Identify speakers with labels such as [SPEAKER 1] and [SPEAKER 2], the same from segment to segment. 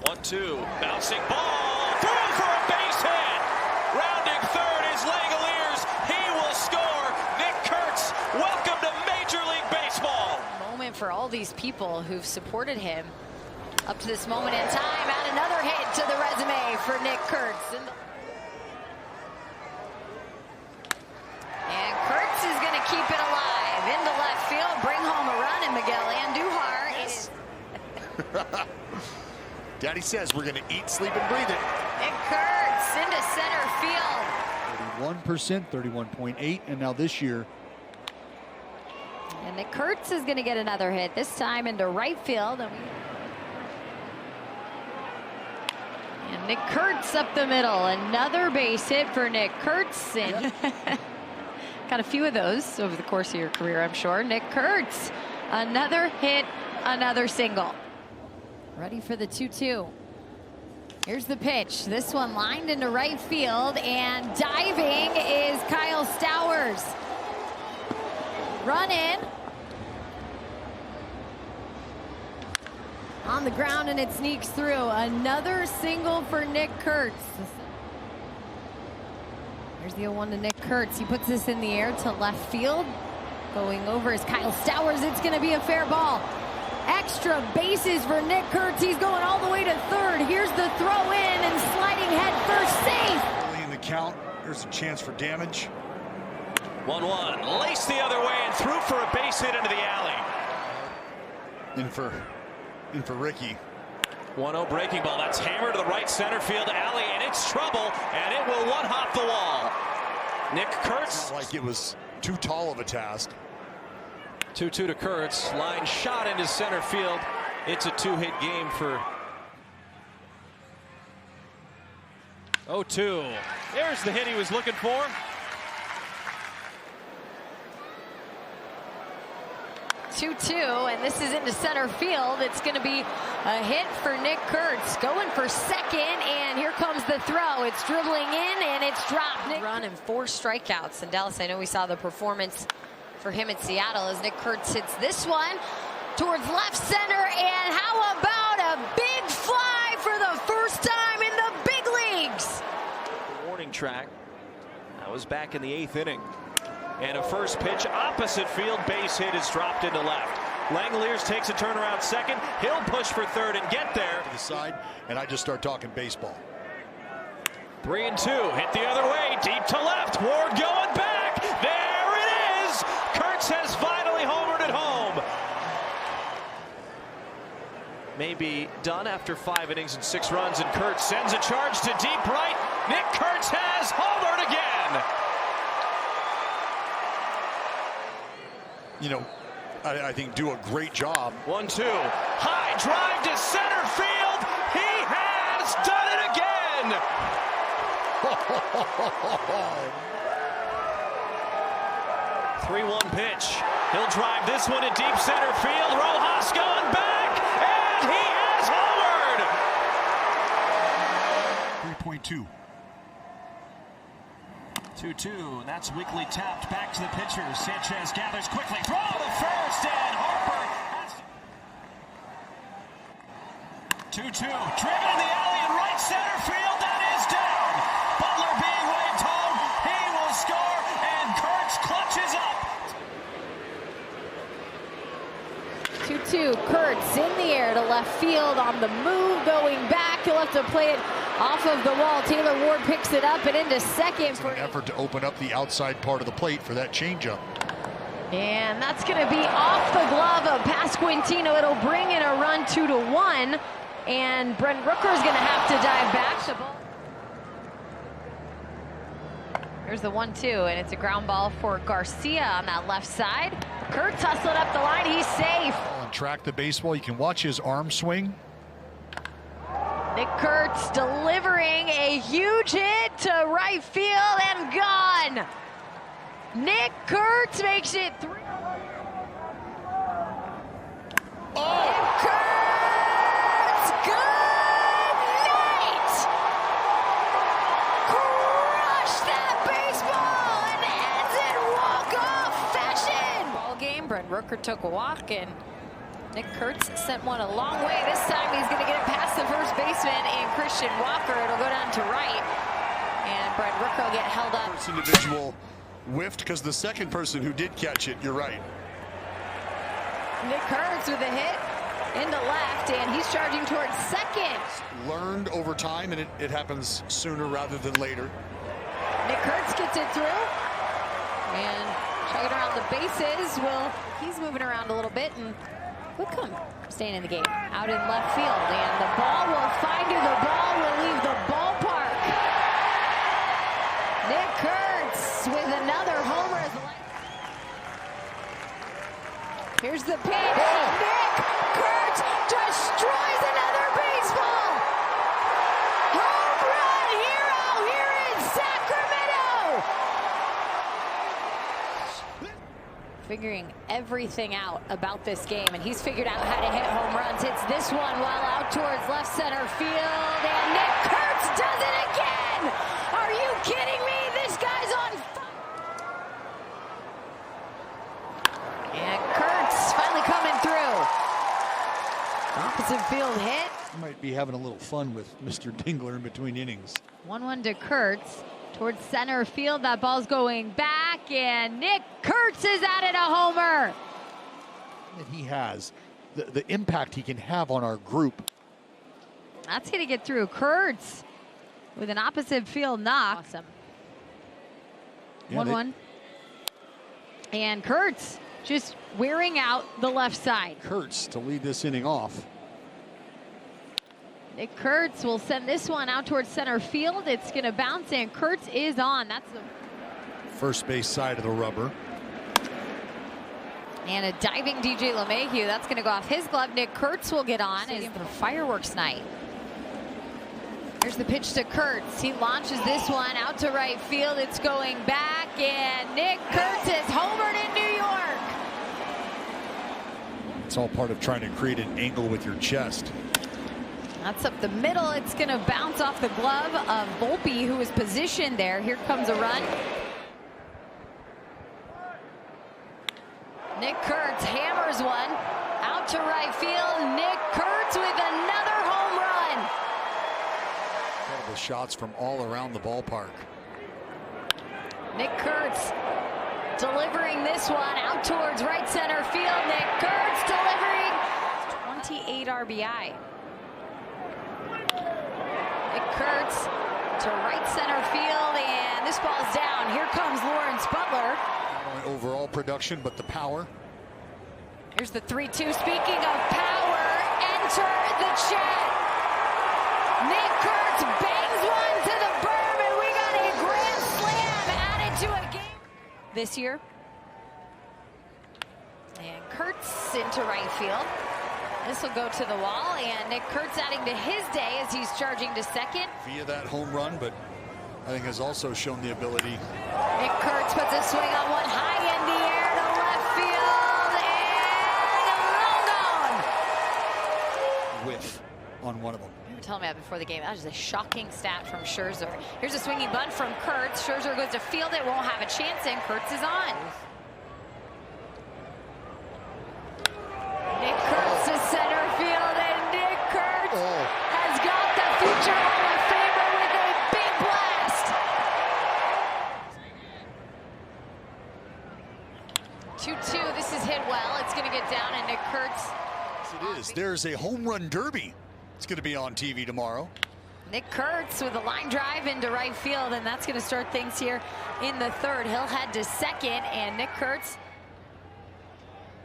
[SPEAKER 1] 1-2, bouncing ball, through for a base hit. Rounding third is Langoliers. He will score. Nick Kurtz, welcome to Major League Baseball.
[SPEAKER 2] Moment for all these people who've supported him up to this moment in time. Add another hit to the resume for Nick Kurtz. And Kurtz is going to keep it alive into left field, bring home a run, and Miguel Andujar is...
[SPEAKER 3] Daddy says we're going to eat, sleep, and breathe it.
[SPEAKER 2] Nick Kurtz into center field.
[SPEAKER 4] 31%, 31.8, and now this year.
[SPEAKER 2] And Nick Kurtz is going to get another hit, this time into right field. And Nick Kurtz up the middle. Another base hit for Nick Kurtz. And got a few of those over the course of your career, I'm sure. Nick Kurtz, another hit, another single. Ready for the 2-2. Here's the pitch. This one lined into right field, and diving is Kyle Stowers. Run in. On the ground, and it sneaks through. Another single for Nick Kurtz. Here's the 0-1 to Nick Kurtz. He puts this in the air to left field. Going over is Kyle Stowers. It's going to be a fair ball. Extra bases for Nick Kurtz. He's going all the way to third. Here's the throw in and sliding head first, safe.
[SPEAKER 5] Early in the count, there's a chance for damage.
[SPEAKER 1] 1-1, laced the other way and threw for a base hit into the alley.
[SPEAKER 5] In for Ricky.
[SPEAKER 1] 1-0 breaking ball. That's hammered to the right center field alley, and it's trouble, and it will one-hop the wall. Nick Kurtz.
[SPEAKER 5] Like it was too tall of a task.
[SPEAKER 1] 2-2 to Kurtz. Line shot into center field. It's a two-hit game for 0-2. There's the hit he was looking for.
[SPEAKER 2] And this is into center field. It's going to be a hit for Nick Kurtz. Going for second, and here comes the throw. It's dribbling in, and it's dropped. Nick run and 4 strikeouts in Dallas. I know we saw the performance for him at Seattle as Nick Kurtz hits this one towards left center, and how about a big fly for the first time in the big leagues?
[SPEAKER 1] Warning track. That was back in the 8th inning. And a first pitch opposite field, base hit is dropped into left. Langoliers takes a turnaround second. He'll push for third and get there.
[SPEAKER 5] To the side, and I just start talking baseball.
[SPEAKER 1] 3-2, hit the other way, deep to left. Ward going back. There it is. Kurtz has finally homered at home. Maybe done after 5 innings and 6 runs, and Kurtz sends a charge to deep right. Nick Kurtz has homered again.
[SPEAKER 5] You know, I think do a great job.
[SPEAKER 1] 1-2, high drive to center field. He has done it again. 3-1 pitch. He'll drive this one to deep center field. Rojas going back, and he has homered.
[SPEAKER 5] 3.2.
[SPEAKER 1] 2-2, that's weakly tapped back to the pitcher. Sanchez gathers quickly, throw to first, and Harper has 2-2, driven in the alley in right center field, that is down. Butler being waved home, he will score, and Kurtz clutches up.
[SPEAKER 2] 2-2, Kurtz in the air to left field on the move, going back. He'll have to play it off of the wall. Taylor Ward picks it up and into second for
[SPEAKER 5] an effort to open up the outside part of the plate for that changeup.
[SPEAKER 2] And that's going to be off the glove of Pasquantino. It'll bring in a run 2-1, and Brent Rooker is going to have to dive back. The ball. Here's the 1-2, and it's a ground ball for Garcia on that left side. Kurtz hustling up the line. He's safe.
[SPEAKER 5] On track the baseball, you can watch his arm swing.
[SPEAKER 2] Nick Kurtz delivering a huge hit to right field and gone. Nick Kurtz makes it 3.
[SPEAKER 5] Oh!
[SPEAKER 2] Nick Kurtz, good night! Crush that baseball and ends in walk-off fashion. Ball game, Brent Rooker took a walk, and Nick Kurtz sent one a long way. This time he's going to get it past the first baseman and Christian Walker. It'll go down to right. And Brett Ricko get held up.
[SPEAKER 3] First individual whiffed because the second person who did catch it, you're right.
[SPEAKER 2] Nick Kurtz with a hit into left, and he's charging towards second.
[SPEAKER 3] Learned over time, and it happens sooner rather than later.
[SPEAKER 2] Nick Kurtz gets it through. And chugging around the bases. He's moving around a little bit, and Whitcomb staying in the game. Out in left field, and the ball will find you. The ball will leave the ballpark. Nick Kurtz with another homer. Here's the pitch. Nick Kurtz destroys another baseball. Home run hero here in Sacramento. Figuring everything out about this game, and he's figured out how to hit home runs. Hits this one while out towards left center field, and Nick Kurtz does it again. Are you kidding me? This guy's on fire. And Kurtz finally coming through. Opposite field hit.
[SPEAKER 4] You might be having a little fun with Mr. Dingler in between innings.
[SPEAKER 2] 1-1 to Kurtz towards center field. That ball's going back, and Nick Kurtz is at it, a homer.
[SPEAKER 4] That he has, the impact he can have on our group.
[SPEAKER 2] That's going to get through. Kurtz with an opposite field knock. Awesome. 1-1. And Kurtz just wearing out the left side.
[SPEAKER 4] Kurtz to lead this inning off.
[SPEAKER 2] Nick Kurtz will send this one out towards center field. It's going to bounce, and Kurtz is on. That's the
[SPEAKER 5] First base side of the rubber.
[SPEAKER 2] and a diving DJ LeMahieu. That's going to go off his glove. Nick Kurtz will get on. It's for fireworks night. Here's the pitch to Kurtz. He launches this one out to right field. It's going back, and Nick Kurtz is homered in New York.
[SPEAKER 5] It's all part of trying to create an angle with your chest.
[SPEAKER 2] That's up the middle. It's going to bounce off the glove of Volpe, who is positioned there. Here comes a run. Nick Kurtz hammers one out to right field. Nick Kurtz with another home run.
[SPEAKER 5] Incredible shots from all around the ballpark.
[SPEAKER 2] Nick Kurtz delivering this one out towards right center field. Nick Kurtz delivering 28 RBI. Nick Kurtz to right center field, and this ball's down. Here comes Lawrence Butler.
[SPEAKER 5] Not only overall production, but the power.
[SPEAKER 2] Here's the 3-2. Speaking of power, enter the chat. Nick Kurtz bangs one to the berm, and we got a grand slam added to a game this year. And Kurtz into right field. This will go to the wall, and Nick Kurtz adding to his day as he's charging to second.
[SPEAKER 5] Via that home run, but I think has also shown the ability.
[SPEAKER 2] Nick Kurtz puts a swing on one high in the air to left field, and long gone.
[SPEAKER 4] Whiff on one of them.
[SPEAKER 2] You were telling me that before the game. That is a shocking stat from Scherzer. Here's a swinging bunt from Kurtz. Scherzer goes to field it, won't have a chance, and Kurtz is on. Nick Kurtz to center field, and Nick Kurtz has got the future Hall of Famer with a big blast. 2-2. This is hit well. It's going to get down, and Nick Kurtz.
[SPEAKER 5] Yes, it is. There's a home run derby. It's going to be on TV tomorrow.
[SPEAKER 2] Nick Kurtz with a line drive into right field, and that's going to start things here in the third. He'll head to second, and Nick Kurtz.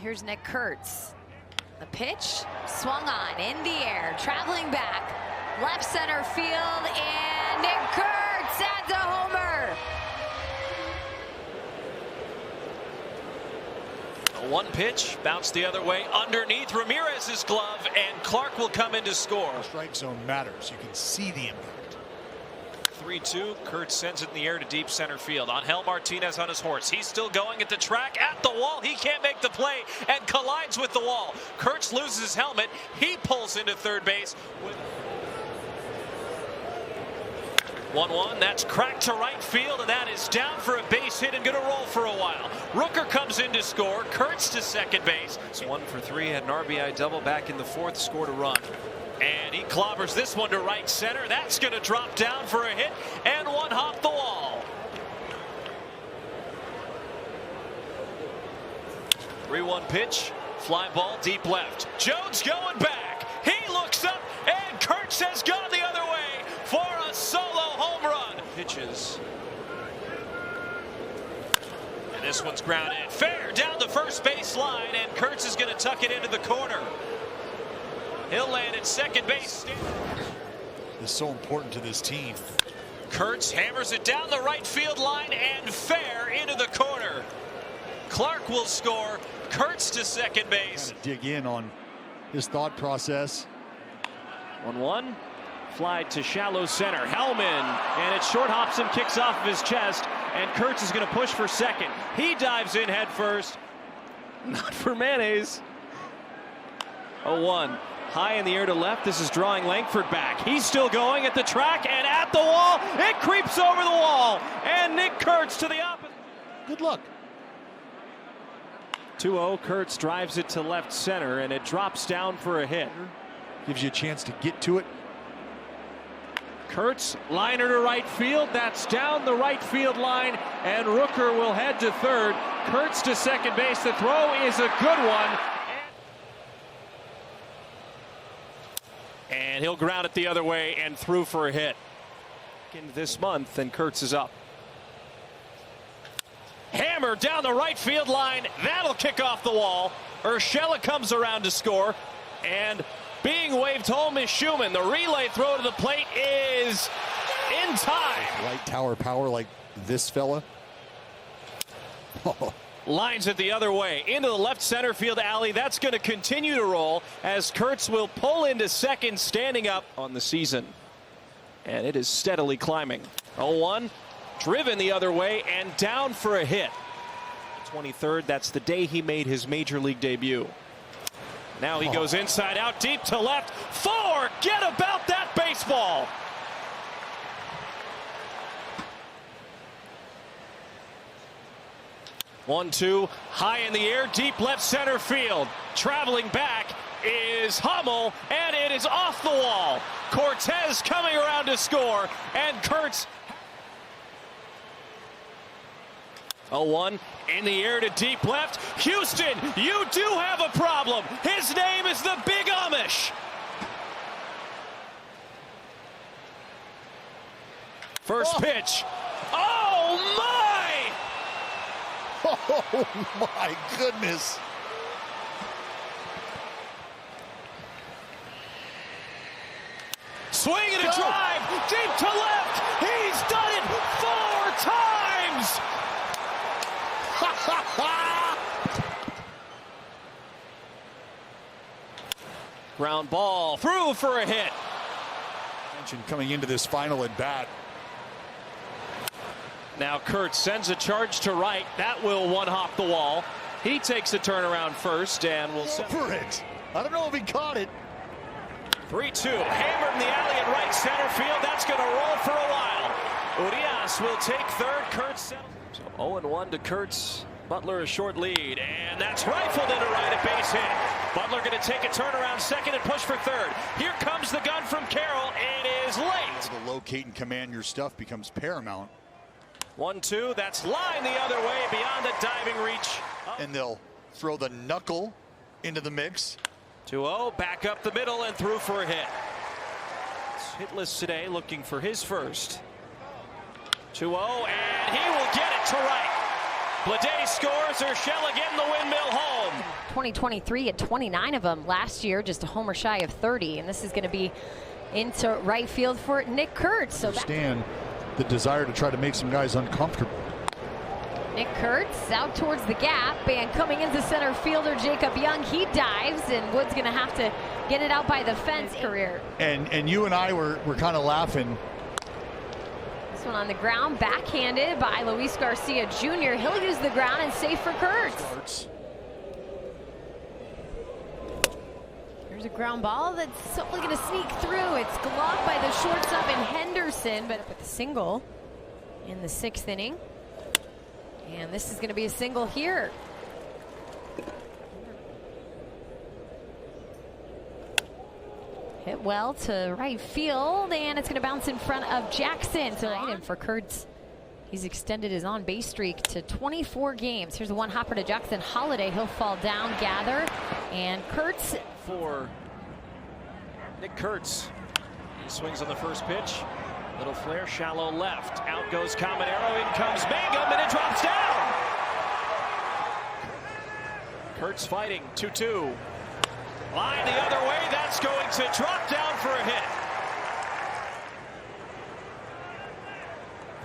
[SPEAKER 2] Here's Nick Kurtz. The pitch swung on in the air, traveling back, left center field, and Nick Kurtz adds a homer.
[SPEAKER 1] One pitch, bounced the other way, underneath Ramirez's glove, and Clark will come in to score.
[SPEAKER 5] Strike zone matters. You can see the impact.
[SPEAKER 1] 3-2. Kurtz sends it in the air to deep center field. Angel Martinez on his horse. He's still going at the track, at the wall. He can't make the play and collides with the wall. Kurtz loses his helmet. He pulls into third base. 1-1, that's cracked to right field, and that is down for a base hit and going to roll for a while. Rooker comes in to score, Kurtz to second base. It's 1 for 3, had an RBI double back in the fourth, scored a run. And he clobbers this one to right center. That's going to drop down for a hit, and one hop the wall. 3-1 pitch, fly ball deep left. Jones going back. He looks up, and Kurtz has gone the other way for a solo home run. Pitches. And this one's grounded fair down the first base line, and Kurtz is going to tuck it into the corner. He'll land at second base.
[SPEAKER 5] It's so important to this team.
[SPEAKER 1] Kurtz hammers it down the right field line and fair into the corner. Clark will score. Kurtz to second base.
[SPEAKER 5] Dig in on his thought process.
[SPEAKER 1] 1-1. Fly to shallow center. Hellman, and it short hops and kicks off of his chest, and Kurtz is going to push for second. He dives in head first. Not for Mayonnaise. 0-1. High in the air to left. This is drawing Langford back. He's still going at the track and at the wall. It creeps over the wall, and Nick Kurtz to the opposite.
[SPEAKER 4] Good luck.
[SPEAKER 1] 2-0. Kurtz drives it to left center, and it drops down for a hit.
[SPEAKER 4] Gives you a chance to get to it.
[SPEAKER 1] Kurtz, liner to right field. That's down the right field line, and Rooker will head to third. Kurtz to second base. The throw is a good one. And he'll ground it the other way and through for a hit. In this month, and Kurtz is up. Hammer down the right field line. That'll kick off the wall. Urshela comes around to score. And being waved home is Schumann. The relay throw to the plate is in time.
[SPEAKER 5] Right tower power like this fella.
[SPEAKER 1] Lines it the other way into the left center field alley. That's going to continue to roll as Kurtz will pull into second, standing up on the season. And it is steadily climbing. 0-1, driven the other way and down for a hit. 23rd, that's the day he made his major league debut. Now he goes inside out, deep to left. Forget about that baseball. One-two, high in the air, deep left center field. Traveling back is Hummel, and it is off the wall. Cortez coming around to score, and Kurtz. 0-1 in the air to deep left. Houston, you do have a problem. His name is the Big Amish. First pitch. Oh, my!
[SPEAKER 5] Oh, my goodness.
[SPEAKER 1] Swing and a drive, deep to left. He's done it 4 times. Ground ball through for a hit.
[SPEAKER 5] Coming into this final at bat.
[SPEAKER 1] Now Kurtz sends a charge to right. That will one-hop the wall. He takes a turnaround first and will
[SPEAKER 5] Go for it. I don't know if he caught it.
[SPEAKER 1] 3-2. Hammered in the alley at right center field. That's going to roll for a while. Urias will take third. Kurtz settles. So 0-1 to Kurtz. Butler a short lead, and that's rifled into right at base hit. Butler going to take a turnaround second and push for third. Here comes the gun from Carroll. It is late.
[SPEAKER 5] To locate and command your stuff becomes paramount.
[SPEAKER 1] 1-2. That's line the other way beyond the diving reach.
[SPEAKER 5] And they'll throw the knuckle into the mix.
[SPEAKER 1] 2-0. Back up the middle and through for a hit. It's hitless today, looking for his first. 2-0, and he will get it to right. Blade scores. Urshela getting the windmill home.
[SPEAKER 2] 2023 at 29 of them. Last year, just a homer shy of 30. And this is going to be into right field for Nick Kurtz. So
[SPEAKER 4] Understand the desire to try to make some guys uncomfortable.
[SPEAKER 2] Nick Kurtz out towards the gap, and coming into center fielder Jacob Young. He dives, and Wood's going to have to get it out by the fence. Career.
[SPEAKER 5] And you and I were kind of laughing.
[SPEAKER 2] This one on the ground, backhanded by Luis Garcia Jr. He'll use the ground and safe for Kurtz. Here's There's a ground ball that's simply going to sneak through. It's gloved by the shortstop in Henderson, but with a single in the 6th inning. And this is going to be a single here. Hit well to right field, and it's going to bounce in front of Jackson. So and for Kurtz, he's extended his on-base streak to 24 games. Here's the one hopper to Jackson Holiday. He'll fall down, gather, and Kurtz.
[SPEAKER 1] For Nick Kurtz. He swings on the first pitch. Little flare, shallow left. Out goes Caminero, in comes Mangum, and it drops down. Kurtz fighting, 2-2. Line the other way, that's going to drop down for a hit.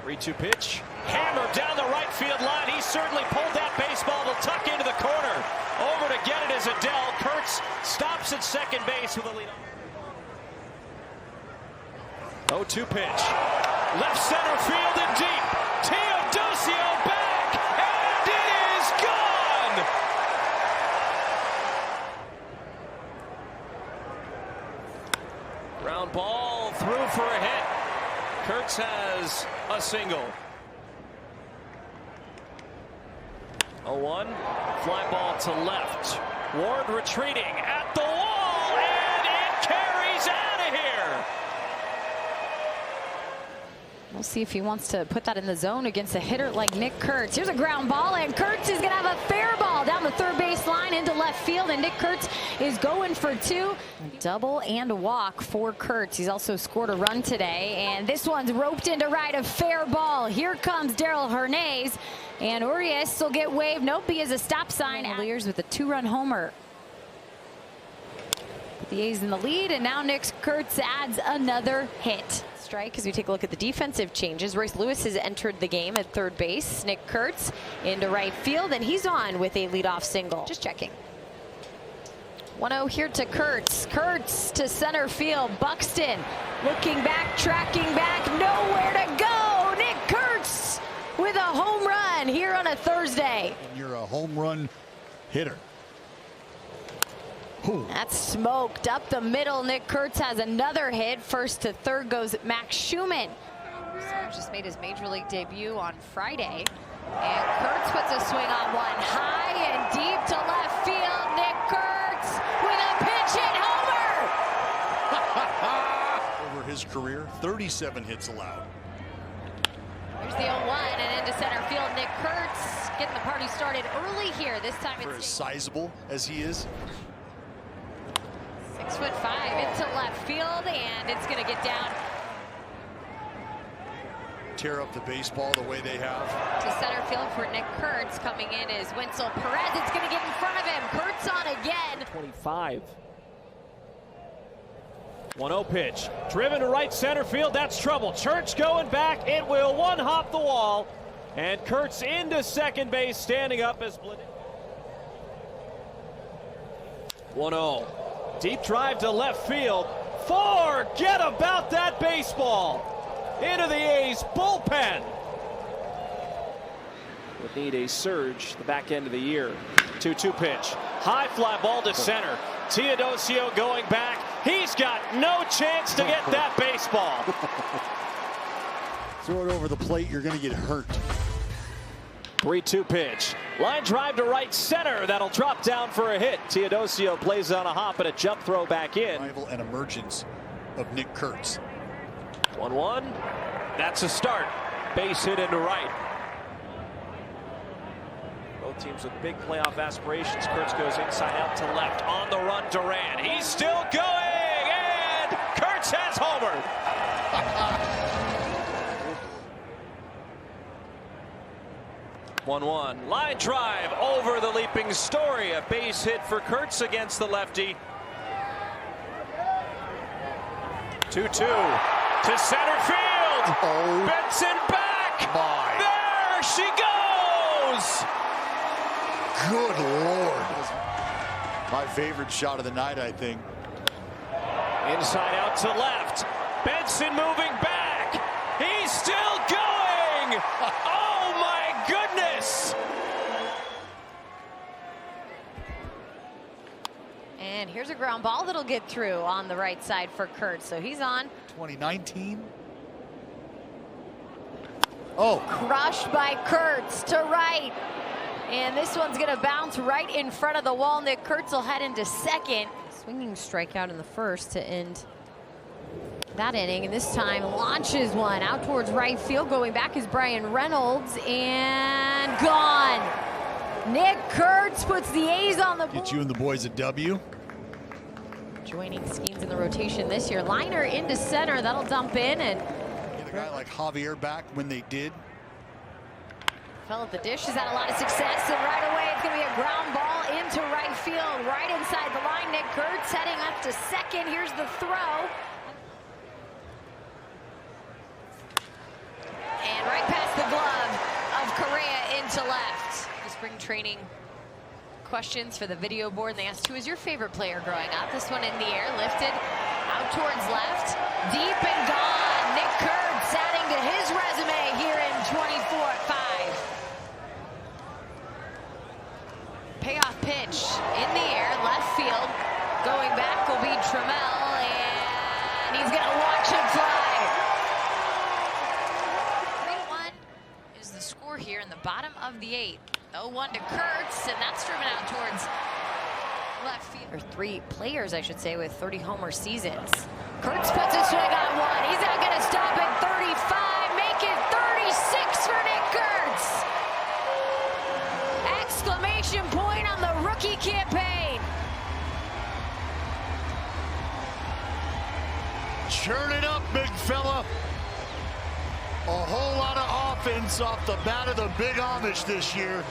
[SPEAKER 1] 3-2 pitch, hammered down the right field line. He certainly pulled that baseball to tuck into the corner. Over to get it is Adele. Kurtz stops at second base with a lead. 0-2 pitch, left center field and deep. Teodosio back, and it is gone. Ground ball through for a hit. Kurtz has a single. 0-1, fly ball to left. Ward retreating at the wall, and it carries out of here.
[SPEAKER 2] We'll see if he wants to put that in the zone against a hitter like Nick Kurtz. Here's a ground ball, and Kurtz is going to have a fair ball down the third base line into left field, and Nick Kurtz is going for 2. A double and a walk for Kurtz. He's also scored a run today, and this one's roped into right, a fair ball. Here comes Daryl Hernandez, and Urias will get waved. Nope, he has a stop sign. Alliers with a 2-run homer. Put the A's in the lead, and now Nick Kurtz adds another hit. Strike as we take a look at the defensive changes. Royce Lewis has entered the game at third base. Nick Kurtz into right field, and he's on with a leadoff single. Just checking. 1-0 here to Kurtz. Kurtz to center field. Buxton looking back, tracking back, nowhere to go. Nick Kurtz with a home run here on a Thursday.
[SPEAKER 3] And you're a home run hitter. Ooh.
[SPEAKER 2] That's smoked up the middle. Nick Kurtz has another hit. First to third goes Max Schumann. Sarge just made his major league debut on Friday. And Kurtz puts a swing on one high and deep to left field. Nick Kurtz with a pinch hit homer.
[SPEAKER 3] Over his career, 37 hits allowed.
[SPEAKER 2] Here's the 0-1 and into center field. Nick Kurtz getting the party started early here. This time
[SPEAKER 3] For as
[SPEAKER 2] it's
[SPEAKER 3] sizable as he is.
[SPEAKER 2] 6'5" into left field, and it's going to get down
[SPEAKER 3] Tear up the baseball the way they have.
[SPEAKER 2] to center field for Nick Kurtz. Coming in is Winsel Perez. It's going to get in front of him. Kurtz on again.
[SPEAKER 1] 25. 1-0 pitch, driven to right center field. That's trouble. Church going back. It will one-hop the wall, and Kurtz into second base, standing up as Blitz. 1-0. Deep drive to left field. Forget about that baseball. Into the A's bullpen. Would need a surge the back end of the year. 2-2 pitch. High fly ball to center. Teodosio going back. He's got no chance to get that baseball.
[SPEAKER 3] Throw it over the plate, you're going to get hurt.
[SPEAKER 1] 3-2 pitch. Line drive to right center. That'll drop down for a hit. Teodosio plays on a hop and a jump throw back in.
[SPEAKER 3] Arrival and emergence of Nick Kurtz.
[SPEAKER 1] 1-1. That's a start. Base hit into right. Both teams with big playoff aspirations. Kurtz goes inside out to left. On the run, Duran. He's still going, and Kurtz has homered. 1-1. Line drive over the leaping Story. A base hit for Kurtz against the lefty. 2-2 to center field.
[SPEAKER 3] Oh.
[SPEAKER 1] Benson back.
[SPEAKER 3] My.
[SPEAKER 1] There she goes.
[SPEAKER 3] Good Lord. My favorite shot of the night, I think.
[SPEAKER 1] Inside out to left. Benson moving back. He's still going. Oh my goodness.
[SPEAKER 2] And here's a ground ball that'll get through on the right side for Kurtz. So he's on.
[SPEAKER 3] 2019. Oh,
[SPEAKER 2] Crushed by Kurtz to right. And this one's going to bounce right in front of the wall. Nick Kurtz will head into second. Swinging strikeout in the first to end that inning. And this time launches one out towards right field. Going back is Brian Reynolds. And gone. Nick Kurtz puts the A's on the board.
[SPEAKER 5] Get you and the boys a W.
[SPEAKER 2] Joining Skeens in the rotation this year. Liner into center. That'll dump in. And
[SPEAKER 5] Get a guy like Javier back when they did.
[SPEAKER 2] fell at the dish. Has had a lot of success. And right away, it's going to be a ground ball into right field. Right inside the line. Nick Kurtz heading up to second. Here's the throw. And right past the glove of Correa into left. The spring training questions for the video board. And they asked, who is your favorite player growing up? This one in the air, lifted out towards left. Deep and gone. Nick Kurtz adding to his resume here in 24-5. Payoff pitch in the air, left field. Going back will be Trammell, and he's going to watch him fly. 3-1 is the score here in the bottom of the 8th. 0-1 to Kurtz, and that's driven out towards left field. Or 3 players, I should say, with 30 homer seasons. Kurtz puts a swing on one. He's not going to stop at 35. Make it 36 for Nick Kurtz. Exclamation point on the rookie campaign.
[SPEAKER 3] churn it up, big fella. A whole lot of offense off the bat of the Big Amish this year.